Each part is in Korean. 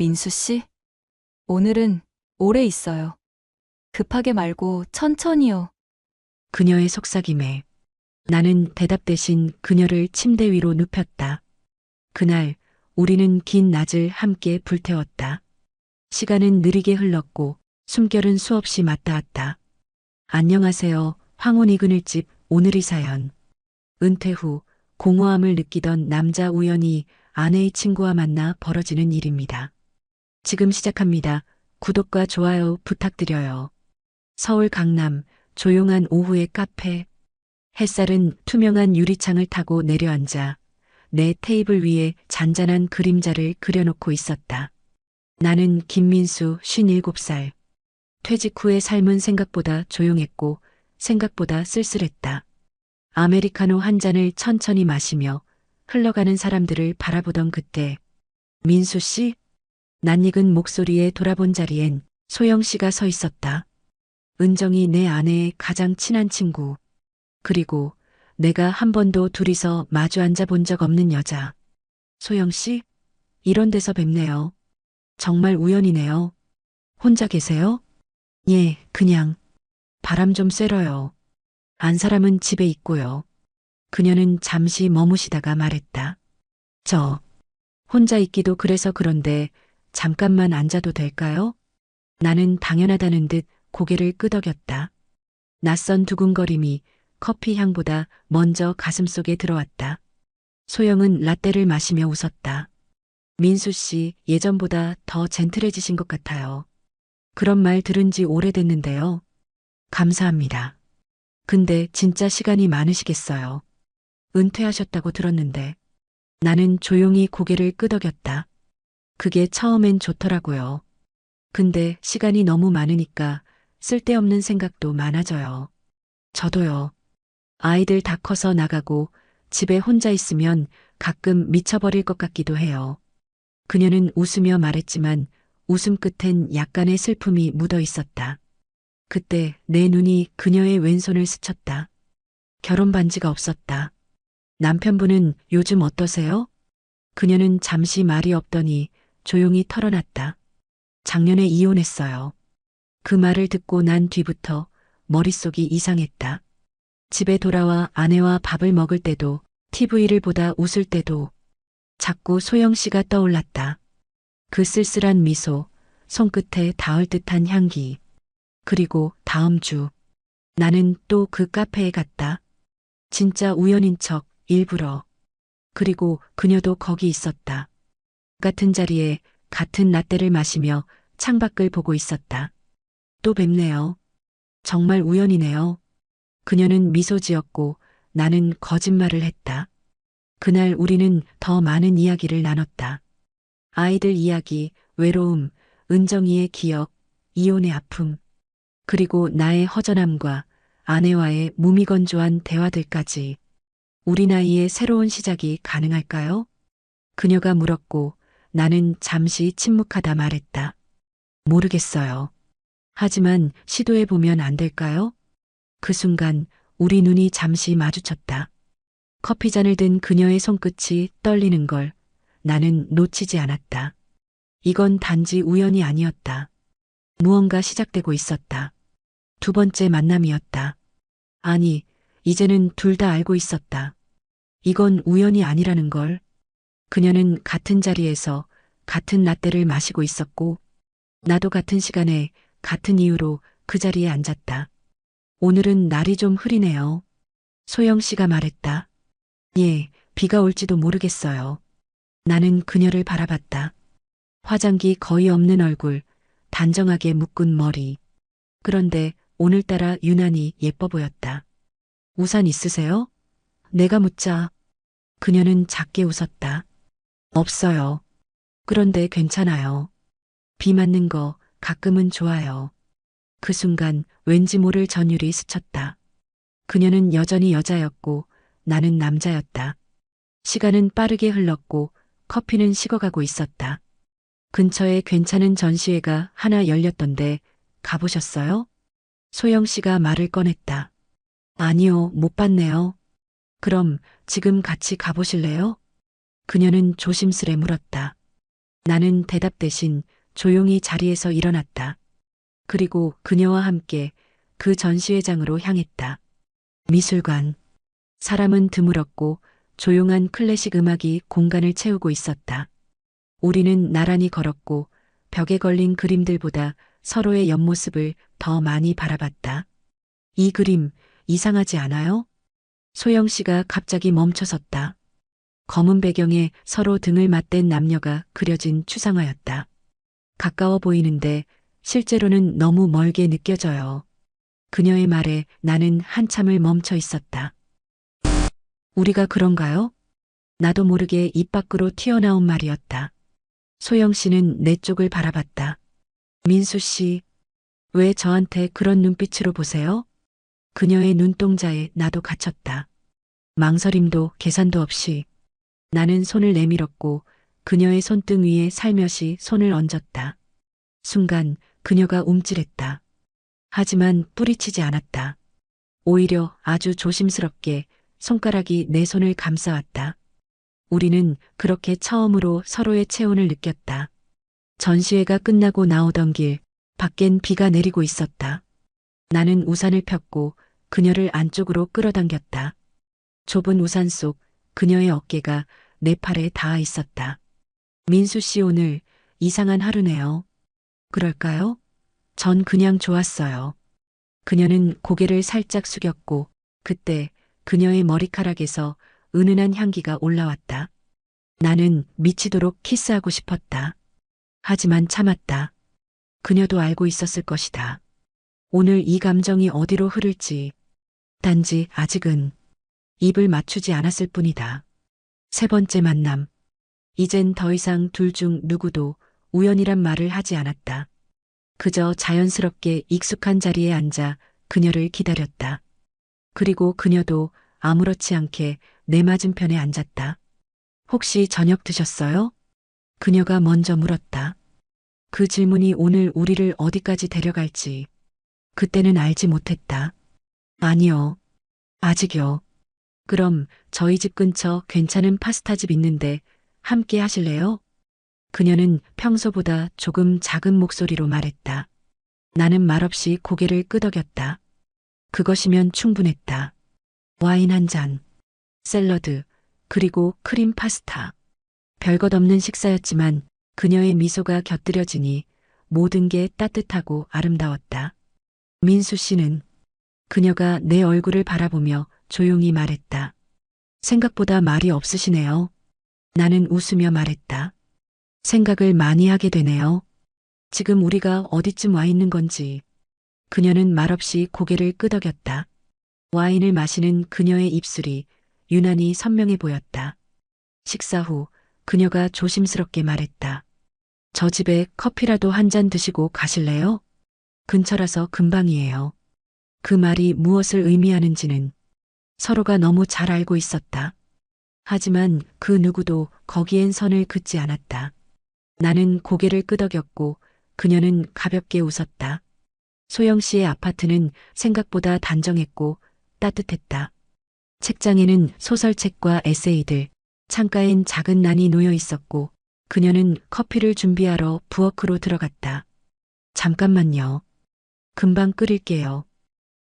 민수 씨, 오늘은 오래 있어요. 급하게 말고 천천히요. 그녀의 속삭임에 나는 대답 대신 그녀를 침대 위로 눕혔다. 그날 우리는 긴 낮을 함께 불태웠다. 시간은 느리게 흘렀고 숨결은 수없이 맞닿았다. 안녕하세요. 황혼 이그늘집 오늘의 사연. 은퇴 후 공허함을 느끼던 남자 우연히 아내의 친구와 만나 벌어지는 일입니다. 지금 시작합니다. 구독과 좋아요 부탁드려요. 서울 강남 조용한 오후의 카페. 햇살은 투명한 유리창을 타고 내려앉아 내 테이블 위에 잔잔한 그림자를 그려놓고 있었다. 나는 김민수 57살. 퇴직 후의 삶은 생각보다 조용했고 생각보다 쓸쓸했다. 아메리카노 한 잔을 천천히 마시며 흘러가는 사람들을 바라보던 그때 민수 씨? 낯익은 목소리에 돌아본 자리엔 소영 씨가 서 있었다. 은정이 내 아내의 가장 친한 친구. 그리고 내가 한 번도 둘이서 마주 앉아 본 적 없는 여자. 소영 씨? 이런 데서 뵙네요. 정말 우연이네요. 혼자 계세요? 예, 그냥. 바람 좀 쐬러요. 안 사람은 집에 있고요. 그녀는 잠시 머무시다가 말했다. 저, 혼자 있기도 그래서 그런데 잠깐만 앉아도 될까요? 나는 당연하다는 듯 고개를 끄덕였다. 낯선 두근거림이 커피 향보다 먼저 가슴속에 들어왔다. 소영은 라떼를 마시며 웃었다. 민수 씨, 예전보다 더 젠틀해지신 것 같아요. 그런 말 들은 지 오래됐는데요. 감사합니다. 근데 진짜 시간이 많으시겠어요. 은퇴하셨다고 들었는데. 나는 조용히 고개를 끄덕였다. 그게 처음엔 좋더라고요. 근데 시간이 너무 많으니까 쓸데없는 생각도 많아져요. 저도요. 아이들 다 커서 나가고 집에 혼자 있으면 가끔 미쳐버릴 것 같기도 해요. 그녀는 웃으며 말했지만 웃음 끝엔 약간의 슬픔이 묻어 있었다. 그때 내 눈이 그녀의 왼손을 스쳤다. 결혼 반지가 없었다. 남편분은 요즘 어떠세요? 그녀는 잠시 말이 없더니 조용히 털어놨다. 작년에 이혼했어요. 그 말을 듣고 난 뒤부터 머릿속이 이상했다. 집에 돌아와 아내와 밥을 먹을 때도 TV를 보다 웃을 때도 자꾸 소영 씨가 떠올랐다. 그 쓸쓸한 미소, 손끝에 닿을 듯한 향기. 그리고 다음 주 나는 또 그 카페에 갔다. 진짜 우연인 척 일부러. 그리고 그녀도 거기 있었다. 같은 자리에 같은 라떼를 마시며 창밖을 보고 있었다. 또 뵙네요. 정말 우연이네요. 그녀는 미소 지었고 나는 거짓말을 했다. 그날 우리는 더 많은 이야기를 나눴다. 아이들 이야기, 외로움, 은정이의 기억, 이혼의 아픔, 그리고 나의 허전함과 아내와의 무미건조한 대화들까지. 우리 나이에 새로운 시작이 가능할까요? 그녀가 물었고 나는 잠시 침묵하다 말했다. 모르겠어요. 하지만 시도해보면 안 될까요? 그 순간 우리 눈이 잠시 마주쳤다. 커피잔을 든 그녀의 손끝이 떨리는 걸 나는 놓치지 않았다. 이건 단지 우연이 아니었다. 무언가 시작되고 있었다. 두 번째 만남이었다. 아니, 이제는 둘 다 알고 있었다. 이건 우연이 아니라는 걸. 그녀는 같은 자리에서 같은 라떼를 마시고 있었고, 나도 같은 시간에 같은 이유로 그 자리에 앉았다. 오늘은 날이 좀 흐리네요. 소영 씨가 말했다. 예, 비가 올지도 모르겠어요. 나는 그녀를 바라봤다. 화장기 거의 없는 얼굴, 단정하게 묶은 머리. 그런데 오늘따라 유난히 예뻐 보였다. 우산 있으세요? 내가 묻자 그녀는 작게 웃었다. 없어요. 그런데 괜찮아요. 비 맞는 거 가끔은 좋아요. 그 순간 왠지 모를 전율이 스쳤다. 그녀는 여전히 여자였고 나는 남자였다. 시간은 빠르게 흘렀고 커피는 식어가고 있었다. 근처에 괜찮은 전시회가 하나 열렸던데 가보셨어요? 소영 씨가 말을 꺼냈다. 아니요, 못 봤네요. 그럼 지금 같이 가보실래요? 그녀는 조심스레 물었다. 나는 대답 대신 조용히 자리에서 일어났다. 그리고 그녀와 함께 그 전시회장으로 향했다. 미술관. 사람은 드물었고 조용한 클래식 음악이 공간을 채우고 있었다. 우리는 나란히 걸었고 벽에 걸린 그림들보다 서로의 옆모습을 더 많이 바라봤다. 이 그림 이상하지 않아요? 소영 씨가 갑자기 멈춰섰다. 검은 배경에 서로 등을 맞댄 남녀가 그려진 추상화였다. 가까워 보이는데 실제로는 너무 멀게 느껴져요. 그녀의 말에 나는 한참을 멈춰 있었다. 우리가 그런가요? 나도 모르게 입 밖으로 튀어나온 말이었다. 소영 씨는 내 쪽을 바라봤다. 민수 씨, 왜 저한테 그런 눈빛으로 보세요? 그녀의 눈동자에 나도 갇혔다. 망설임도 계산도 없이 나는 손을 내밀었고 그녀의 손등 위에 살며시 손을 얹었다. 순간 그녀가 움찔했다. 하지만 뿌리치지 않았다. 오히려 아주 조심스럽게 손가락이 내 손을 감싸왔다. 우리는 그렇게 처음으로 서로의 체온을 느꼈다. 전시회가 끝나고 나오던 길, 밖엔 비가 내리고 있었다. 나는 우산을 폈고 그녀를 안쪽으로 끌어당겼다. 좁은 우산 속 그녀의 어깨가 내 팔에 닿아 있었다. 민수 씨 오늘 이상한 하루네요. 그럴까요? 전 그냥 좋았어요. 그녀는 고개를 살짝 숙였고 그때 그녀의 머리카락에서 은은한 향기가 올라왔다. 나는 미치도록 키스하고 싶었다. 하지만 참았다. 그녀도 알고 있었을 것이다. 오늘 이 감정이 어디로 흐를지. 단지 아직은 입을 맞추지 않았을 뿐이다. 세 번째 만남. 이젠 더 이상 둘 중 누구도 우연이란 말을 하지 않았다. 그저 자연스럽게 익숙한 자리에 앉아 그녀를 기다렸다. 그리고 그녀도 아무렇지 않게 내 맞은편에 앉았다. 혹시 저녁 드셨어요? 그녀가 먼저 물었다. 그 질문이 오늘 우리를 어디까지 데려갈지 그때는 알지 못했다. 아니요. 아직요. 그럼 저희 집 근처 괜찮은 파스타집 있는데 함께 하실래요? 그녀는 평소보다 조금 작은 목소리로 말했다. 나는 말없이 고개를 끄덕였다. 그것이면 충분했다. 와인 한 잔, 샐러드, 그리고 크림 파스타. 별것 없는 식사였지만 그녀의 미소가 곁들여지니 모든 게 따뜻하고 아름다웠다. 민수 씨는 그녀가 내 얼굴을 바라보며 조용히 말했다. 생각보다 말이 없으시네요. 나는 웃으며 말했다. 생각을 많이 하게 되네요. 지금 우리가 어디쯤 와 있는 건지. 그녀는 말없이 고개를 끄덕였다. 와인을 마시는 그녀의 입술이 유난히 선명해 보였다. 식사 후 그녀가 조심스럽게 말했다. 저 집에 커피라도 한 잔 드시고 가실래요? 근처라서 금방이에요. 그 말이 무엇을 의미하는지는 서로가 너무 잘 알고 있었다. 하지만 그 누구도 거기엔 선을 긋지 않았다. 나는 고개를 끄덕였고 그녀는 가볍게 웃었다. 소영 씨의 아파트는 생각보다 단정했고 따뜻했다. 책장에는 소설책과 에세이들, 창가엔 작은 난이 놓여 있었고 그녀는 커피를 준비하러 부엌으로 들어갔다. 잠깐만요. 금방 끓일게요.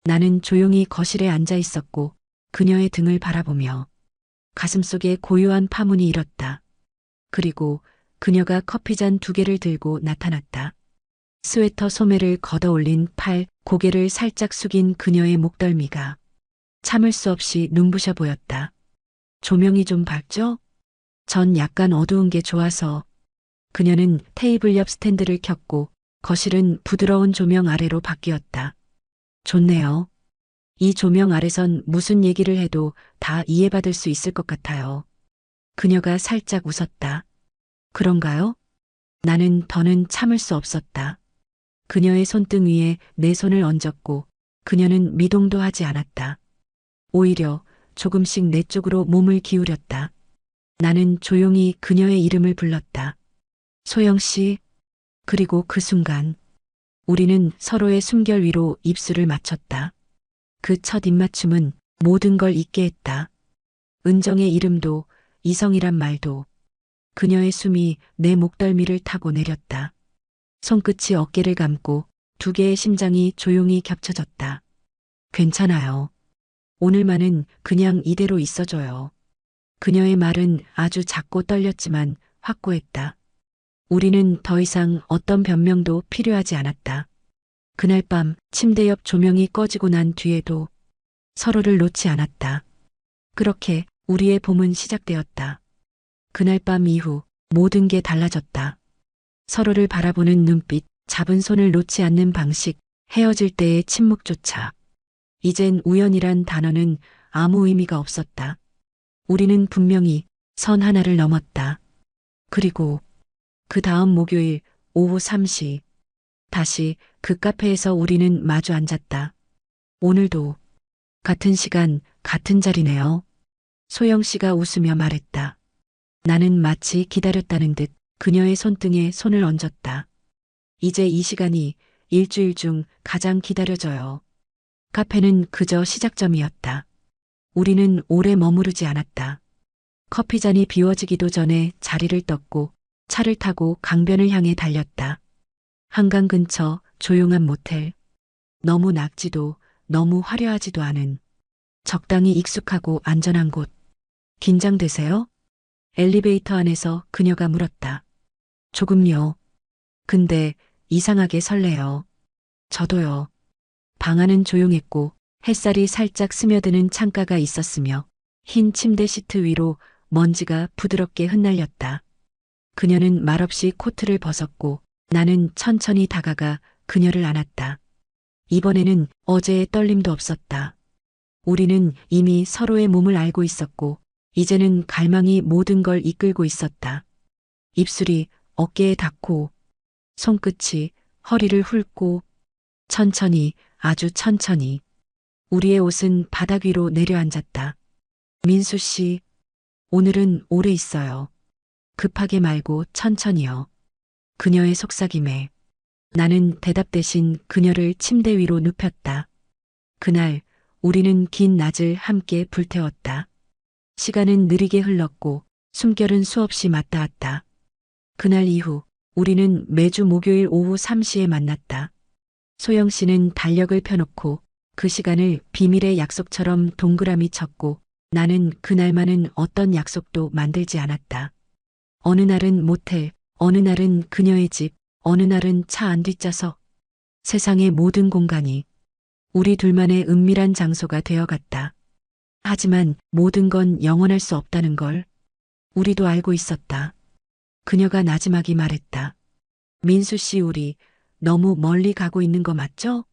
나는 조용히 거실에 앉아 있었고 그녀의 등을 바라보며 가슴속에 고요한 파문이 일었다. 그리고 그녀가 커피잔 2개를 들고 나타났다. 스웨터 소매를 걷어 올린 팔, 고개를 살짝 숙인 그녀의 목덜미가 참을 수 없이 눈부셔 보였다. 조명이 좀 밝죠? 전 약간 어두운 게 좋아서. 그녀는 테이블 옆 스탠드를 켰고 거실은 부드러운 조명 아래로 바뀌었다. 좋네요. 이 조명 아래선 무슨 얘기를 해도 다 이해받을 수 있을 것 같아요. 그녀가 살짝 웃었다. 그런가요? 나는 더는 참을 수 없었다. 그녀의 손등 위에 내 손을 얹었고 그녀는 미동도 하지 않았다. 오히려 조금씩 내 쪽으로 몸을 기울였다. 나는 조용히 그녀의 이름을 불렀다. 소영 씨. 그리고 그 순간 우리는 서로의 숨결 위로 입술을 맞췄다. 그 첫 입맞춤은 모든 걸 잊게 했다. 은정의 이름도, 이성이란 말도, 그녀의 숨이 내 목덜미를 타고 내렸다. 손끝이 어깨를 감고 두 개의 심장이 조용히 겹쳐졌다. 괜찮아요. 오늘만은 그냥 이대로 있어줘요. 그녀의 말은 아주 작고 떨렸지만 확고했다. 우리는 더 이상 어떤 변명도 필요하지 않았다. 그날 밤 침대 옆 조명이 꺼지고 난 뒤에도 서로를 놓지 않았다. 그렇게 우리의 봄은 시작되었다. 그날 밤 이후 모든 게 달라졌다. 서로를 바라보는 눈빛, 잡은 손을 놓지 않는 방식, 헤어질 때의 침묵조차. 이젠 우연이란 단어는 아무 의미가 없었다. 우리는 분명히 선 하나를 넘었다. 그리고 그 다음 목요일 오후 3시, 다시 그 카페에서 우리는 마주 앉았다. 오늘도 같은 시간, 같은 자리네요. 소영 씨가 웃으며 말했다. 나는 마치 기다렸다는 듯 그녀의 손등에 손을 얹었다. 이제 이 시간이 일주일 중 가장 기다려져요. 카페는 그저 시작점이었다. 우리는 오래 머무르지 않았다. 커피잔이 비워지기도 전에 자리를 떴고 차를 타고 강변을 향해 달렸다. 한강 근처 조용한 모텔. 너무 낙지도 너무 화려하지도 않은 적당히 익숙하고 안전한 곳. 긴장되세요? 엘리베이터 안에서 그녀가 물었다. 조금요. 근데 이상하게 설레요. 저도요. 방 안은 조용했고 햇살이 살짝 스며드는 창가가 있었으며 흰 침대 시트 위로 먼지가 부드럽게 흩날렸다. 그녀는 말없이 코트를 벗었고 나는 천천히 다가가 그녀를 안았다. 이번에는 어제의 떨림도 없었다. 우리는 이미 서로의 몸을 알고 있었고 이제는 갈망이 모든 걸 이끌고 있었다. 입술이 어깨에 닿고 손끝이 허리를 훑고 천천히 아주 천천히 우리의 옷은 바닥 위로 내려앉았다. 민수 씨, 오늘은 오래 있어요. 급하게 말고 천천히요. 그녀의 속삭임에 나는 대답 대신 그녀를 침대 위로 눕혔다. 그날 우리는 긴 낮을 함께 불태웠다. 시간은 느리게 흘렀고 숨결은 수없이 맞닿았다. 그날 이후 우리는 매주 목요일 오후 3시에 만났다. 소영 씨는 달력을 펴놓고 그 시간을 비밀의 약속처럼 동그라미 쳤고 나는 그날만은 어떤 약속도 만들지 않았다. 어느 날은 모텔, 어느 날은 그녀의 집, 어느 날은 차 안 뒷좌석. 세상의 모든 공간이 우리 둘만의 은밀한 장소가 되어갔다. 하지만 모든 건 영원할 수 없다는 걸 우리도 알고 있었다. 그녀가 나지막이 말했다. 민수 씨, 우리 너무 멀리 가고 있는 거 맞죠?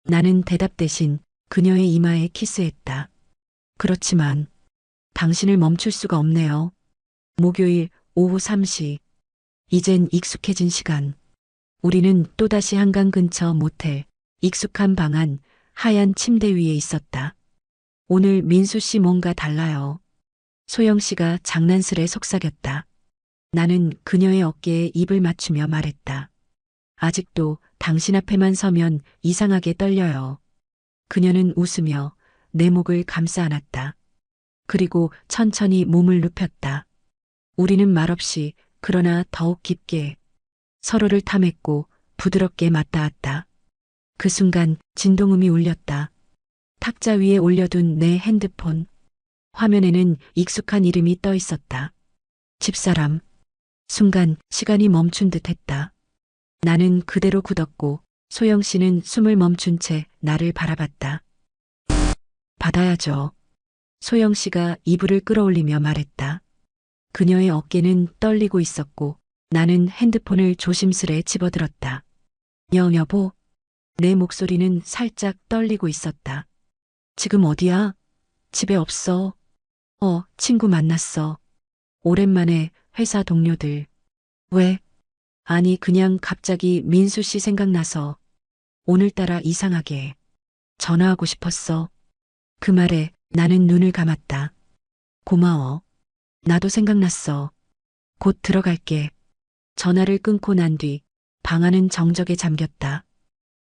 나는 대답 대신 그녀의 이마에 키스했다. 그렇지만 당신을 멈출 수가 없네요. 목요일 오후 3시. 이젠 익숙해진 시간. 우리는 또다시 한강 근처 모텔, 익숙한 방 안, 하얀 침대 위에 있었다. 오늘 민수 씨 뭔가 달라요. 소영 씨가 장난스레 속삭였다. 나는 그녀의 어깨에 입을 맞추며 말했다. 아직도 당신 앞에만 서면 이상하게 떨려요. 그녀는 웃으며 내 목을 감싸 안았다. 그리고 천천히 몸을 눕혔다. 우리는 말없이 그러나 더욱 깊게 서로를 탐했고 부드럽게 맞닿았다. 그 순간 진동음이 울렸다. 탁자 위에 올려둔 내 핸드폰. 화면에는 익숙한 이름이 떠 있었다. 집사람. 순간 시간이 멈춘 듯 했다. 나는 그대로 굳었고 소영 씨는 숨을 멈춘 채 나를 바라봤다. 받아야죠. 소영 씨가 이불을 끌어올리며 말했다. 그녀의 어깨는 떨리고 있었고 나는 핸드폰을 조심스레 집어들었다. 여보. 내 목소리는 살짝 떨리고 있었다. 지금 어디야? 집에 없어. 친구 만났어. 오랜만에 회사 동료들. 왜? 아니, 그냥 갑자기 민수 씨 생각나서 오늘따라 이상하게 전화하고 싶었어. 그 말에 나는 눈을 감았다. 고마워. 나도 생각났어. 곧 들어갈게. 전화를 끊고 난 뒤 방 안은 정적에 잠겼다.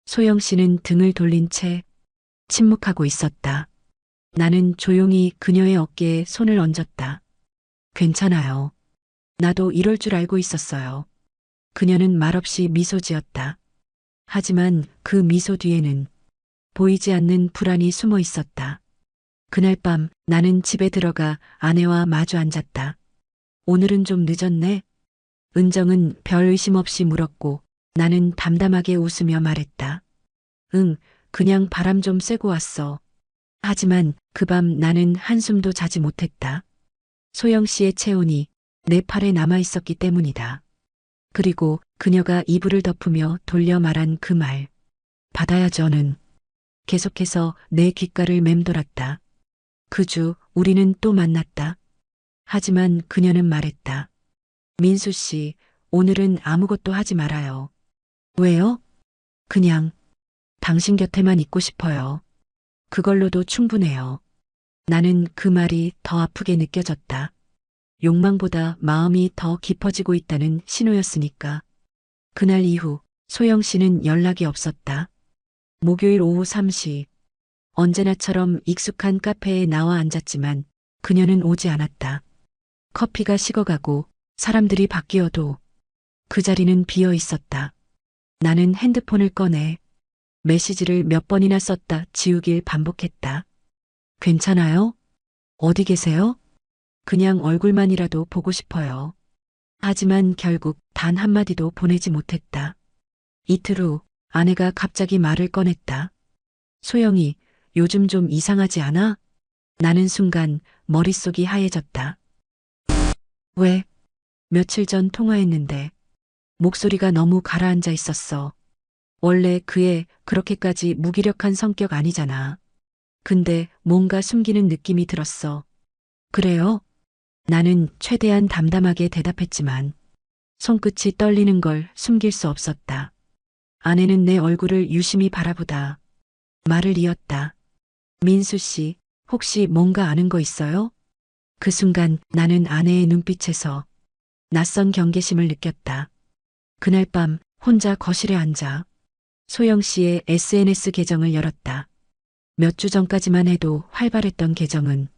소영 씨는 등을 돌린 채 침묵하고 있었다. 나는 조용히 그녀의 어깨에 손을 얹었다. 괜찮아요. 나도 이럴 줄 알고 있었어요. 그녀는 말없이 미소 지었다. 하지만 그 미소 뒤에는 보이지 않는 불안이 숨어 있었다. 그날 밤 나는 집에 들어가 아내와 마주 앉았다. 오늘은 좀 늦었네? 은정은 별 의심 없이 물었고 나는 담담하게 웃으며 말했다. 응, 그냥 바람 좀 쐬고 왔어. 하지만 그 밤 나는 한숨도 자지 못했다. 소영 씨의 체온이 내 팔에 남아 있었기 때문이다. 그리고 그녀가 이불을 덮으며 돌려 말한 그 말. 받아야죠는 계속해서 내 귓가를 맴돌았다. 그 주 우리는 또 만났다. 하지만 그녀는 말했다. 민수 씨, 오늘은 아무것도 하지 말아요. 왜요? 그냥 당신 곁에만 있고 싶어요. 그걸로도 충분해요. 나는 그 말이 더 아프게 느껴졌다. 욕망보다 마음이 더 깊어지고 있다는 신호였으니까. 그날 이후 소영 씨는 연락이 없었다. 목요일 오후 3시. 언제나처럼 익숙한 카페에 나와 앉았지만 그녀는 오지 않았다. 커피가 식어가고 사람들이 바뀌어도 그 자리는 비어 있었다. 나는 핸드폰을 꺼내 메시지를 몇 번이나 썼다 지우길 반복했다. 괜찮아요? 어디 계세요? 그냥 얼굴만이라도 보고 싶어요. 하지만 결국 단 한마디도 보내지 못했다. 이틀 후 아내가 갑자기 말을 꺼냈다. 소영이 요즘 좀 이상하지 않아? 나는 순간 머릿속이 하얘졌다. 왜? 며칠 전 통화했는데 목소리가 너무 가라앉아 있었어. 원래 그의 그렇게까지 무기력한 성격 아니잖아. 근데 뭔가 숨기는 느낌이 들었어. 그래요? 나는 최대한 담담하게 대답했지만 손끝이 떨리는 걸 숨길 수 없었다. 아내는 내 얼굴을 유심히 바라보다 말을 이었다. 민수 씨, 혹시 뭔가 아는 거 있어요? 그 순간 나는 아내의 눈빛에서 낯선 경계심을 느꼈다. 그날 밤 혼자 거실에 앉아 소영 씨의 SNS 계정을 열었다. 몇 주 전까지만 해도 활발했던 계정은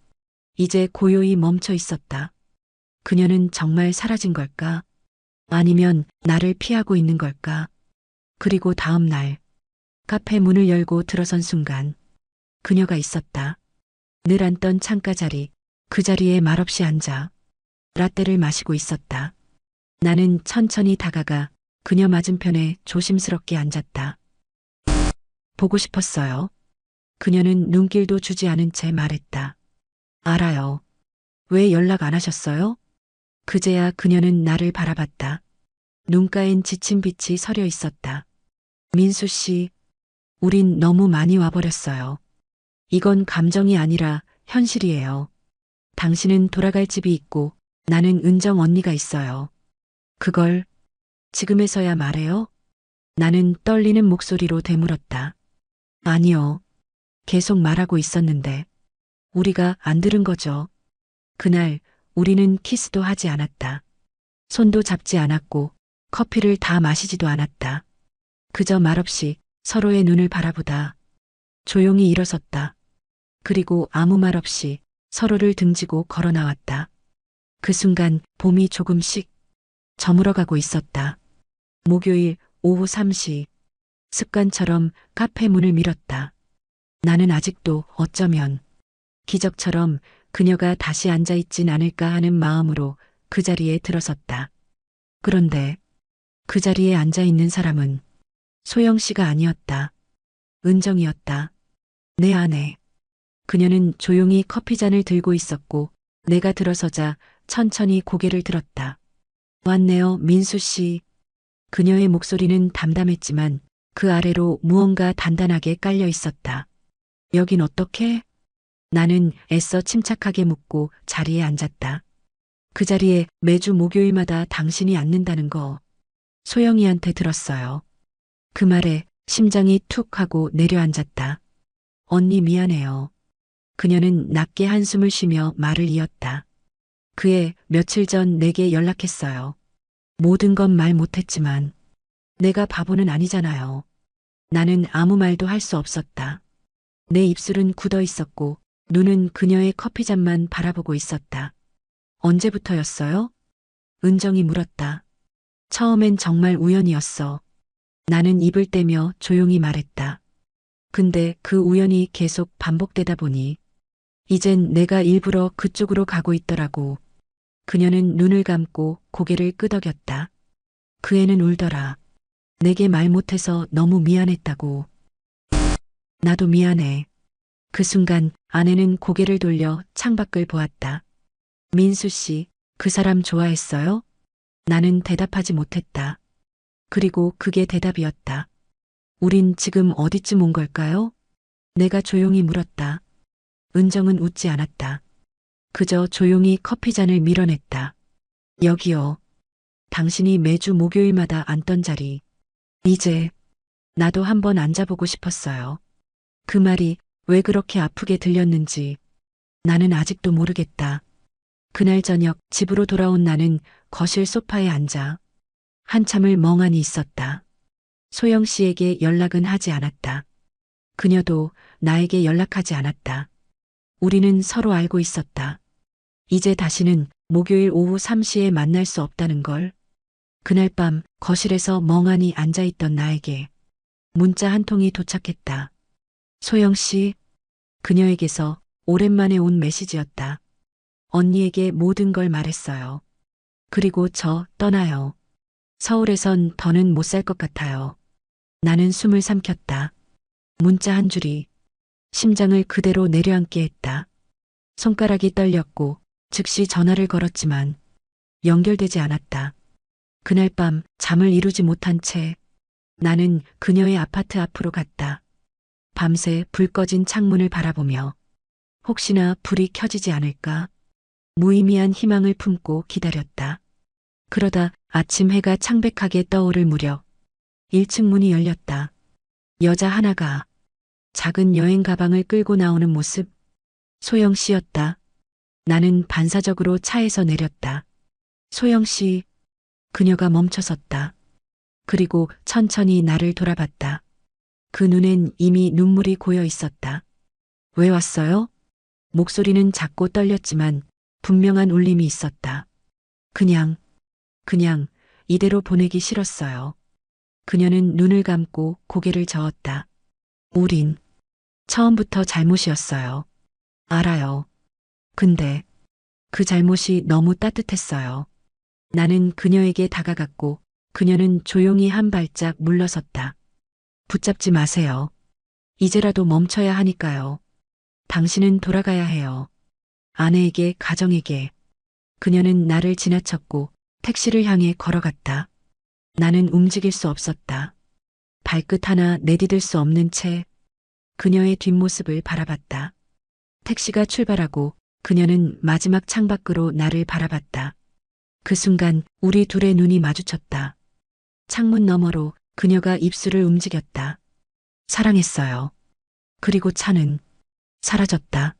이제 고요히 멈춰 있었다. 그녀는 정말 사라진 걸까? 아니면 나를 피하고 있는 걸까? 그리고 다음 날 카페 문을 열고 들어선 순간 그녀가 있었다. 늘 앉던 창가 자리, 그 자리에 말없이 앉아 라떼를 마시고 있었다. 나는 천천히 다가가 그녀 맞은편에 조심스럽게 앉았다. 보고 싶었어요. 그녀는 눈길도 주지 않은 채 말했다. 알아요. 왜 연락 안 하셨어요? 그제야 그녀는 나를 바라봤다. 눈가엔 지친 빛이 서려 있었다. 민수 씨, 우린 너무 많이 와버렸어요. 이건 감정이 아니라 현실이에요. 당신은 돌아갈 집이 있고 나는 은정 언니가 있어요. 그걸 지금에서야 말해요? 나는 떨리는 목소리로 되물었다. 아니요. 계속 말하고 있었는데 우리가 안 들은 거죠. 그날 우리는 키스도 하지 않았다. 손도 잡지 않았고 커피를 다 마시지도 않았다. 그저 말없이 서로의 눈을 바라보다 조용히 일어섰다. 그리고 아무 말 없이 서로를 등지고 걸어 나왔다. 그 순간 봄이 조금씩 저물어가고 있었다. 목요일 오후 3시 습관처럼 카페 문을 밀었다. 나는 아직도 어쩌면 기적처럼 그녀가 다시 앉아있진 않을까 하는 마음으로 그 자리에 들어섰다. 그런데 그 자리에 앉아있는 사람은 소영 씨가 아니었다. 은정이었다. 내 아내. 그녀는 조용히 커피잔을 들고 있었고 내가 들어서자 천천히 고개를 들었다. 왔네요, 민수 씨. 그녀의 목소리는 담담했지만 그 아래로 무언가 단단하게 깔려 있었다. 여긴 어떻게? 나는 애써 침착하게 묻고 자리에 앉았다. 그 자리에 매주 목요일마다 당신이 앉는다는 거 소영이한테 들었어요. 그 말에 심장이 툭 하고 내려앉았다. 언니 미안해요. 그녀는 낮게 한숨을 쉬며 말을 이었다. 그애 며칠 전 내게 연락했어요. 모든 건 말 못했지만 내가 바보는 아니잖아요. 나는 아무 말도 할 수 없었다. 내 입술은 굳어 있었고 눈은 그녀의 커피잔만 바라보고 있었다. 언제부터였어요? 은정이 물었다. 처음엔 정말 우연이었어. 나는 입을 떼며 조용히 말했다. 근데 그 우연이 계속 반복되다 보니 이젠 내가 일부러 그쪽으로 가고 있더라고. 그녀는 눈을 감고 고개를 끄덕였다. 그 애는 울더라. 내게 말 못해서 너무 미안했다고. 나도 미안해. 그 순간 아내는 고개를 돌려 창밖을 보았다. 민수 씨, 그 사람 좋아했어요? 나는 대답하지 못했다. 그리고 그게 대답이었다. 우린 지금 어디쯤 온 걸까요? 내가 조용히 물었다. 은정은 웃지 않았다. 그저 조용히 커피잔을 밀어냈다. 여기요. 당신이 매주 목요일마다 앉던 자리. 이제 나도 한번 앉아보고 싶었어요. 그 말이 왜 그렇게 아프게 들렸는지 나는 아직도 모르겠다. 그날 저녁 집으로 돌아온 나는 거실 소파에 앉아 한참을 멍하니 있었다. 소영 씨에게 연락은 하지 않았다. 그녀도 나에게 연락하지 않았다. 우리는 서로 알고 있었다. 이제 다시는 목요일 오후 3시에 만날 수 없다는 걸. 그날 밤 거실에서 멍하니 앉아있던 나에게 문자 한 통이 도착했다. 소영 씨, 그녀에게서 오랜만에 온 메시지였다. 언니에게 모든 걸 말했어요. 그리고 저 떠나요. 서울에선 더는 못 살 것 같아요. 나는 숨을 삼켰다. 문자 한 줄이 심장을 그대로 내려앉게 했다. 손가락이 떨렸고 즉시 전화를 걸었지만 연결되지 않았다. 그날 밤 잠을 이루지 못한 채 나는 그녀의 아파트 앞으로 갔다. 밤새 불 꺼진 창문을 바라보며 혹시나 불이 켜지지 않을까? 무의미한 희망을 품고 기다렸다. 그러다 아침 해가 창백하게 떠오를 무렵 1층 문이 열렸다. 여자 하나가 작은 여행 가방을 끌고 나오는 모습. 소영 씨였다. 나는 반사적으로 차에서 내렸다. 소영 씨. 그녀가 멈춰섰다. 그리고 천천히 나를 돌아봤다. 그 눈엔 이미 눈물이 고여 있었다. 왜 왔어요? 목소리는 작고 떨렸지만 분명한 울림이 있었다. 그냥 이대로 보내기 싫었어요. 그녀는 눈을 감고 고개를 저었다. 우린 처음부터 잘못이었어요. 알아요. 근데 그 잘못이 너무 따뜻했어요. 나는 그녀에게 다가갔고 그녀는 조용히 한 발짝 물러섰다. 붙잡지 마세요. 이제라도 멈춰야 하니까요. 당신은 돌아가야 해요. 아내에게, 가정에게. 그녀는 나를 지나쳤고 택시를 향해 걸어갔다. 나는 움직일 수 없었다. 발끝 하나 내디딜 수 없는 채 그녀의 뒷모습을 바라봤다. 택시가 출발하고 그녀는 마지막 창밖으로 나를 바라봤다. 그 순간 우리 둘의 눈이 마주쳤다. 창문 너머로 그녀가 입술을 움직였다. 사랑했어요. 그리고 차는 사라졌다.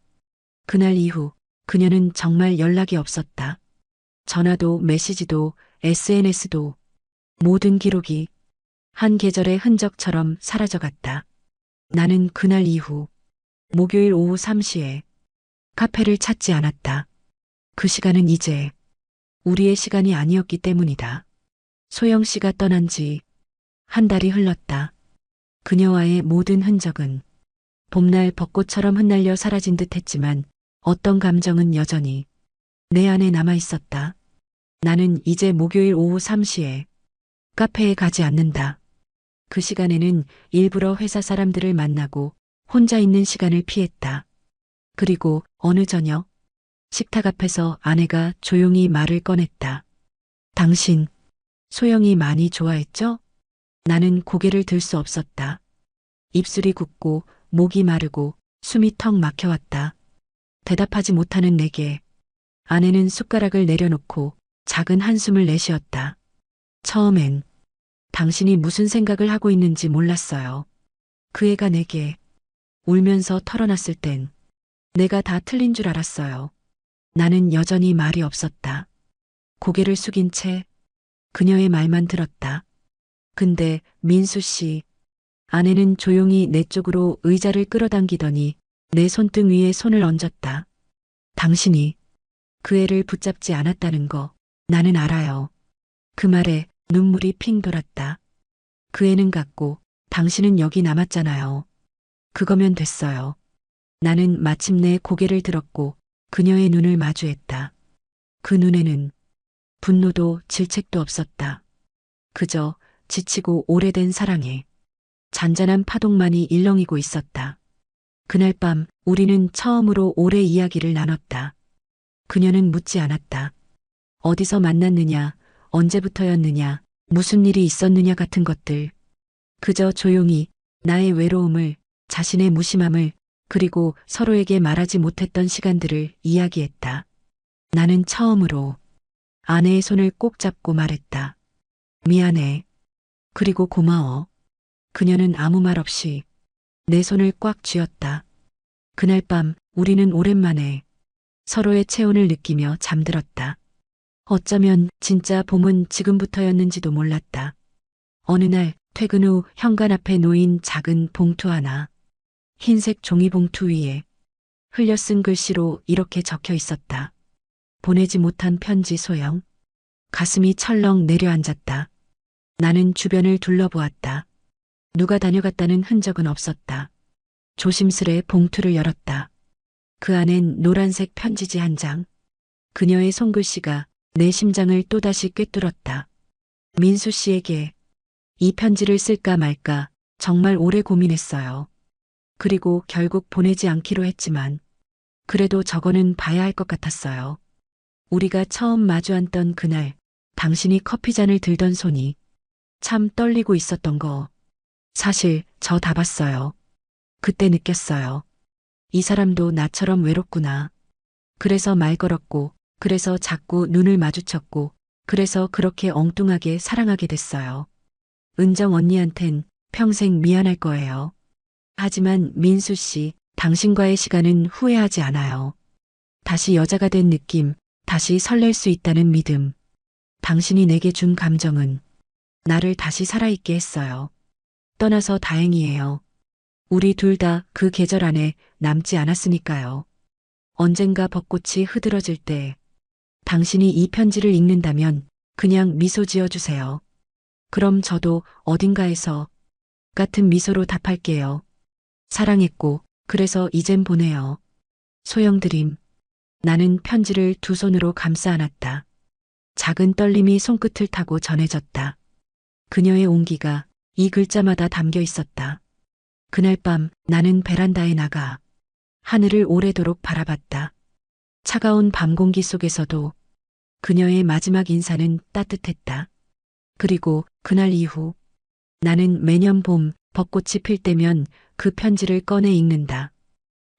그날 이후 그녀는 정말 연락이 없었다. 전화도 메시지도 SNS도 모든 기록이 한 계절의 흔적처럼 사라져갔다. 나는 그날 이후 목요일 오후 3시에 카페를 찾지 않았다. 그 시간은 이제 우리의 시간이 아니었기 때문이다. 소영 씨가 떠난 지 한 달이 흘렀다. 그녀와의 모든 흔적은 봄날 벚꽃처럼 흩날려 사라진 듯 했지만 어떤 감정은 여전히 내 안에 남아 있었다. 나는 이제 목요일 오후 3시에 카페에 가지 않는다. 그 시간에는 일부러 회사 사람들을 만나고 혼자 있는 시간을 피했다. 그리고 어느 저녁 식탁 앞에서 아내가 조용히 말을 꺼냈다. 당신 소영이 많이 좋아했죠? 나는 고개를 들 수 없었다. 입술이 굳고 목이 마르고 숨이 턱 막혀왔다. 대답하지 못하는 내게 아내는 숟가락을 내려놓고 작은 한숨을 내쉬었다. 처음엔 당신이 무슨 생각을 하고 있는지 몰랐어요. 그 애가 내게 울면서 털어놨을 땐 내가 다 틀린 줄 알았어요. 나는 여전히 말이 없었다. 고개를 숙인 채 그녀의 말만 들었다. 근데 민수 씨, 아내는 조용히 내 쪽으로 의자를 끌어당기더니 내 손등 위에 손을 얹었다. 당신이 그 애를 붙잡지 않았다는 거 나는 알아요. 그 말에 눈물이 핑 돌았다. 그 애는 갔고 당신은 여기 남았잖아요. 그거면 됐어요. 나는 마침내 고개를 들었고 그녀의 눈을 마주했다. 그 눈에는 분노도 질책도 없었다. 그저 지치고 오래된 사랑에 잔잔한 파동만이 일렁이고 있었다. 그날 밤 우리는 처음으로 오래 이야기를 나눴다. 그녀는 묻지 않았다. 어디서 만났느냐, 언제부터였느냐, 무슨 일이 있었느냐 같은 것들. 그저 조용히 나의 외로움을, 자신의 무심함을, 그리고 서로에게 말하지 못했던 시간들을 이야기했다. 나는 처음으로 아내의 손을 꼭 잡고 말했다. 미안해. 그리고 고마워. 그녀는 아무 말 없이 내 손을 꽉 쥐었다. 그날 밤 우리는 오랜만에 서로의 체온을 느끼며 잠들었다. 어쩌면 진짜 봄은 지금부터였는지도 몰랐다. 어느 날 퇴근 후 현관 앞에 놓인 작은 봉투 하나. 흰색 종이봉투 위에 흘려 쓴 글씨로 이렇게 적혀 있었다. 보내지 못한 편지 소영. 가슴이 철렁 내려앉았다. 나는 주변을 둘러보았다. 누가 다녀갔다는 흔적은 없었다. 조심스레 봉투를 열었다. 그 안엔 노란색 편지지 한 장. 그녀의 손글씨가 내 심장을 또다시 꿰뚫었다. 민수 씨에게 이 편지를 쓸까 말까 정말 오래 고민했어요. 그리고 결국 보내지 않기로 했지만 그래도 저거는 봐야 할 것 같았어요. 우리가 처음 마주 앉던 그날 당신이 커피잔을 들던 손이 참 떨리고 있었던 거. 사실 저 다 봤어요. 그때 느꼈어요. 이 사람도 나처럼 외롭구나. 그래서 말 걸었고, 그래서 자꾸 눈을 마주쳤고, 그래서 그렇게 엉뚱하게 사랑하게 됐어요. 은정 언니한텐 평생 미안할 거예요. 하지만 민수 씨, 당신과의 시간은 후회하지 않아요. 다시 여자가 된 느낌, 다시 설렐 수 있다는 믿음. 당신이 내게 준 감정은 나를 다시 살아있게 했어요. 떠나서 다행이에요. 우리 둘 다 그 계절 안에 남지 않았으니까요. 언젠가 벚꽃이 흐드러질 때 당신이 이 편지를 읽는다면 그냥 미소 지어주세요. 그럼 저도 어딘가에서 같은 미소로 답할게요. 사랑했고 그래서 이젠 보내요. 소영드림. 나는 편지를 두 손으로 감싸 안았다. 작은 떨림이 손끝을 타고 전해졌다. 그녀의 온기가 이 글자마다 담겨 있었다. 그날 밤 나는 베란다에 나가 하늘을 오래도록 바라봤다. 차가운 밤 공기 속에서도 그녀의 마지막 인사는 따뜻했다. 그리고 그날 이후 나는 매년 봄 벚꽃이 필 때면 그 편지를 꺼내 읽는다.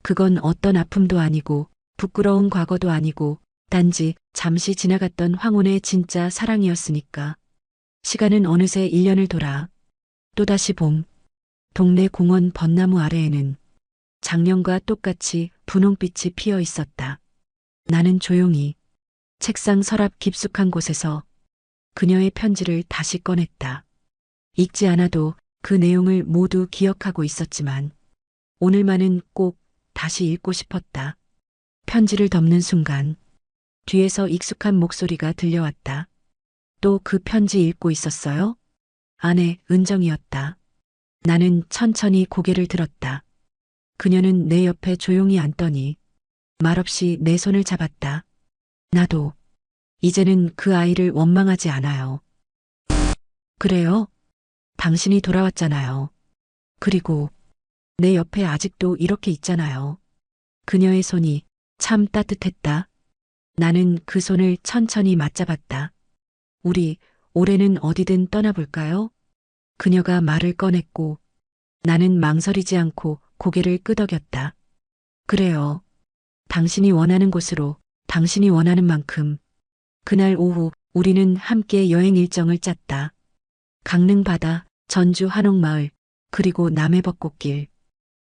그건 어떤 아픔도 아니고 부끄러운 과거도 아니고 단지 잠시 지나갔던 황혼의 진짜 사랑이었으니까. 시간은 어느새 1년을 돌아 또다시 봄. 동네 공원 벚나무 아래에는 작년과 똑같이 분홍빛이 피어 있었다. 나는 조용히 책상 서랍 깊숙한 곳에서 그녀의 편지를 다시 꺼냈다. 읽지 않아도 그 내용을 모두 기억하고 있었지만 오늘만은 꼭 다시 읽고 싶었다. 편지를 덮는 순간 뒤에서 익숙한 목소리가 들려왔다. 또 그 편지 읽고 있었어요? 아내 은정이었다. 나는 천천히 고개를 들었다. 그녀는 내 옆에 조용히 앉더니 말없이 내 손을 잡았다. 나도 이제는 그 아이를 원망하지 않아요. 그래요? 당신이 돌아왔잖아요. 그리고 내 옆에 아직도 이렇게 있잖아요. 그녀의 손이 참 따뜻했다. 나는 그 손을 천천히 맞잡았다. 우리 올해는 어디든 떠나볼까요? 그녀가 말을 꺼냈고 나는 망설이지 않고 고개를 끄덕였다. 그래요. 당신이 원하는 곳으로, 당신이 원하는 만큼. 그날 오후 우리는 함께 여행 일정을 짰다. 강릉 바다, 전주 한옥마을, 그리고 남해벚꽃길.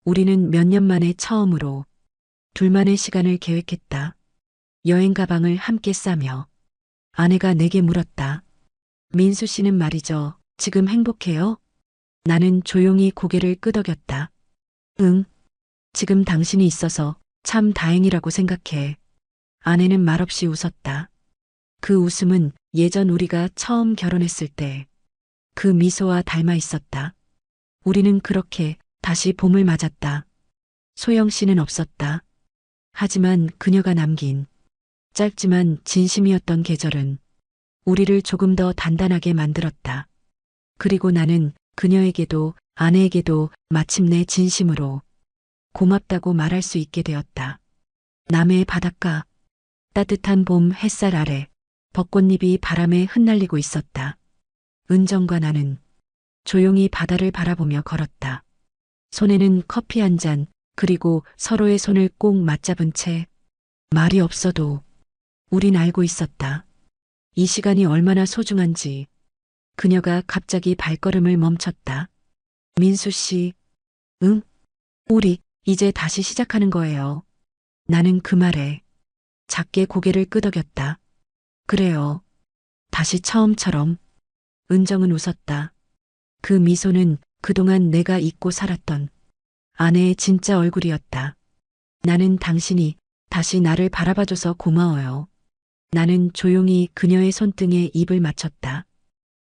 우리는 몇 년 만에 처음으로 둘만의 시간을 계획했다. 여행 가방을 함께 싸며 아내가 내게 물었다. 민수 씨는 말이죠. 지금 행복해요? 나는 조용히 고개를 끄덕였다. 응. 지금 당신이 있어서 참 다행이라고 생각해. 아내는 말없이 웃었다. 그 웃음은 예전 우리가 처음 결혼했을 때 그 미소와 닮아 있었다. 우리는 그렇게 다시 봄을 맞았다. 소영 씨는 없었다. 하지만 그녀가 남긴 짧지만 진심이었던 계절은 우리를 조금 더 단단하게 만들었다. 그리고 나는 그녀에게도 아내에게도 마침내 진심으로 고맙다고 말할 수 있게 되었다. 남해의 바닷가, 따뜻한 봄 햇살 아래 벚꽃잎이 바람에 흩날리고 있었다. 은정과 나는 조용히 바다를 바라보며 걸었다. 손에는 커피 한 잔, 그리고 서로의 손을 꼭 맞잡은 채 말이 없어도 우린 알고 있었다. 이 시간이 얼마나 소중한지. 그녀가 갑자기 발걸음을 멈췄다. 민수 씨, 응? 우리 이제 다시 시작하는 거예요. 나는 그 말에 작게 고개를 끄덕였다. 그래요. 다시 처음처럼. 은정은 웃었다. 그 미소는 그동안 내가 잊고 살았던 아내의 진짜 얼굴이었다. 나는 당신이 다시 나를 바라봐줘서 고마워요. 나는 조용히 그녀의 손등에 입을 맞췄다.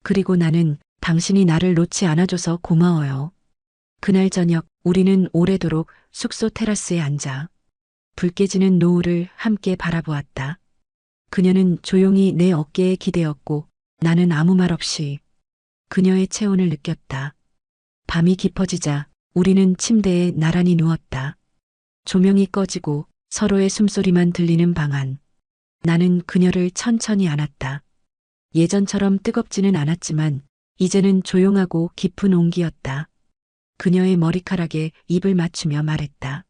그리고 나는 당신이 나를 놓지 않아줘서 고마워요. 그날 저녁 우리는 오래도록 숙소 테라스에 앉아 불 깨지는 노을을 함께 바라보았다. 그녀는 조용히 내 어깨에 기대었고 나는 아무 말 없이 그녀의 체온을 느꼈다. 밤이 깊어지자 우리는 침대에 나란히 누웠다. 조명이 꺼지고 서로의 숨소리만 들리는 방 안. 나는 그녀를 천천히 안았다. 예전처럼 뜨겁지는 않았지만 이제는 조용하고 깊은 온기였다. 그녀의 머리카락에 입을 맞추며 말했다.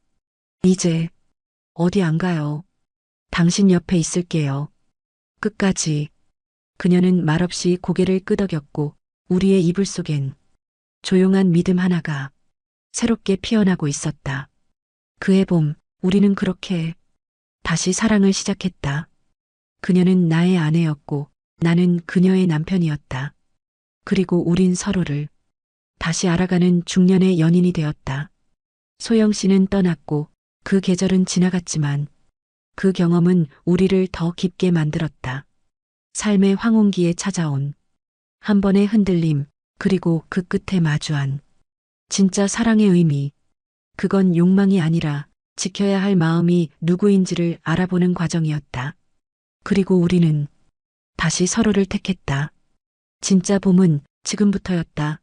이제 어디 안 가요. 당신 옆에 있을게요. 끝까지. 그녀는 말없이 고개를 끄덕였고 우리의 이불 속엔 조용한 믿음 하나가 새롭게 피어나고 있었다. 그해 봄 우리는 그렇게 다시 사랑을 시작했다. 그녀는 나의 아내였고 나는 그녀의 남편이었다. 그리고 우린 서로를 다시 알아가는 중년의 연인이 되었다. 소영 씨는 떠났고 그 계절은 지나갔지만 그 경험은 우리를 더 깊게 만들었다. 삶의 황혼기에 찾아온 한 번의 흔들림, 그리고 그 끝에 마주한 진짜 사랑의 의미. 그건 욕망이 아니라 지켜야 할 마음이 누구인지를 알아보는 과정이었다. 그리고 우리는 다시 서로를 택했다. 진짜 봄은 지금부터였다.